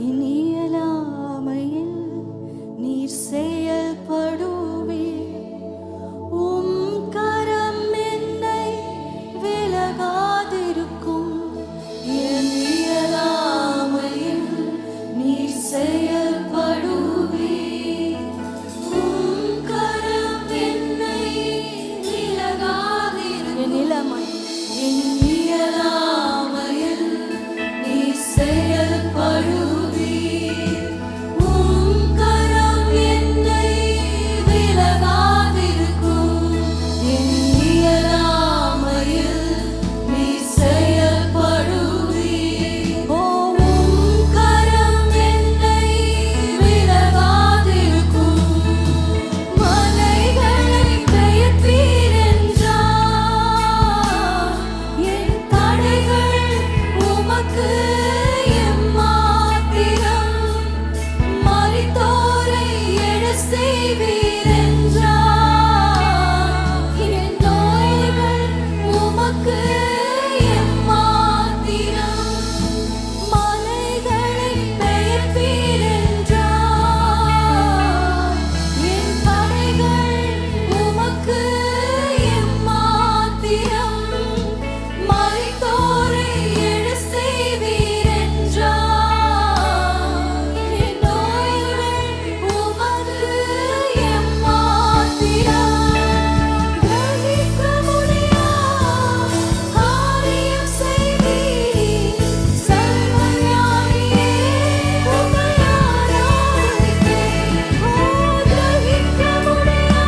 இனியலாமையில் நீர் செயல்படுவே, கரம் என்னை விலகாதிருக்கும். என் இயலாமையில் நீர் செயல்படுவே, கரம் என்னை விலகாதிருக்கும். என் இளமை என் இயலாமையில் நீர் செயல்படுவே, கரம் என்னை விலகாதிருக்கும். என் இயலாமையில் நீர் செயல்படுவே, கரம் என்னை விலகாதிருக்கும். மலைகளை பெயர்ப்பீர் என்றார், என் தடைகள் உமக்கு எம்மாத்திரம். மரித்தோரை எழச் செய்வீர் என்றார், என் நோய்கள் உமக்கு எம்மாத்திரம். மலைகளை பெயர்ப்பீர் என்றார், என் தடைகள் உமக்கு எம்மாத்திரம். மரித்தோரை எழச் செய்வீர் என்றார், என் நோய்கள் உமக்கு எம்மாத்திரம். கிரகிக்க முடியா காரியம் செய்வீர், சர்வஞானியே உம்மை ஆராதிப்பேன். கிரகிக்க முடியா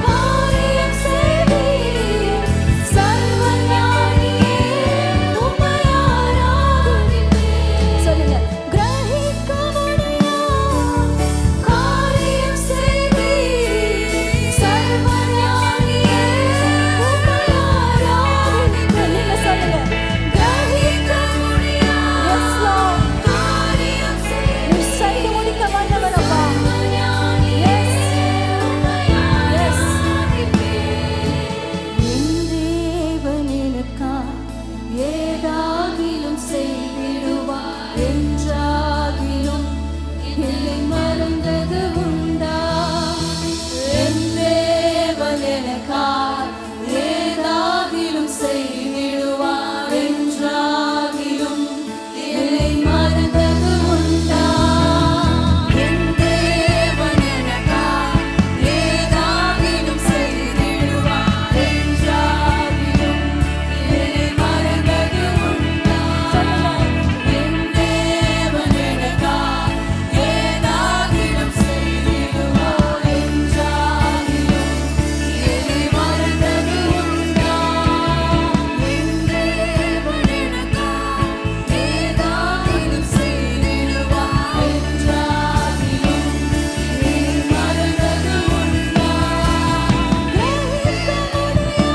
காரியம் செய்வீர், சர்வஞானியே உம்மை ஆராதிப்பேன். சொல்லுங்க. கிரகிக்க முடியா காரியம் செய்வீர், சர்வஞானியே உம்மை ஆராதிப்பேன். நீங்க சொல்லுங்க. கிரகிக்க முடியா காரியம் செய்வீர், நீர் செய்து முடிக்க வல்லவர் அப்பா. Yes. Yes. என் தேவன் எனக்காய் ஏதாகிலும் செய்திடுவார் என்றாகிலும் என்னை மறந்தது உண்டா? என் தேவன் எனக்காய் ஏதாகிலும் செய்திடுவார் என்றாகிலும் என்னை மறந்தது உண்டா? என் தேவன் எனக்காய் ஏதாகிலும் செய்திடுவார் என்றாகிலும் என்னை மறந்தது உண்டா? என் தேவன் எனக்காய் ஏதாகிலும் செய்திடுவார் என்றாகிலும் என்னை மறந்தது உண்டா? என் தேவன் எனக்காய் ஏதாகிலும் செய்திடுவார் என்றாகிலும் என்னை மறந்தது உண்டா? கிரகிக்க முடியா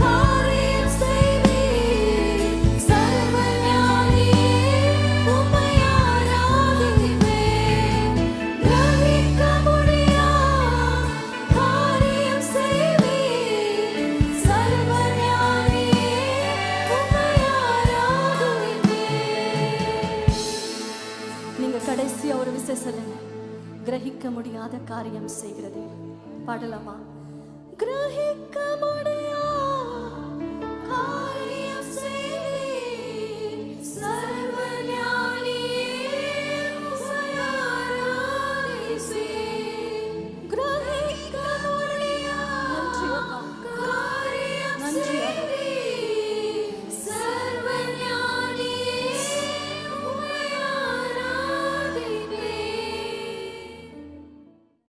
காரியம் செய்வீர், சர்வஞானியே உம்மை ஆராதிப்பேன். கிரகிக்க முடியா காரியம் செய்வீர், சர்வஞானியே உம்மை ஆராதிப்பேன். நீங்க கடைசியா ஒரு விஷயம் சொல்லுங்க. கிரகிக்க முடியாத காரியம் செய்கிறது. பாடலாமா? கிரகிக்க முடியாத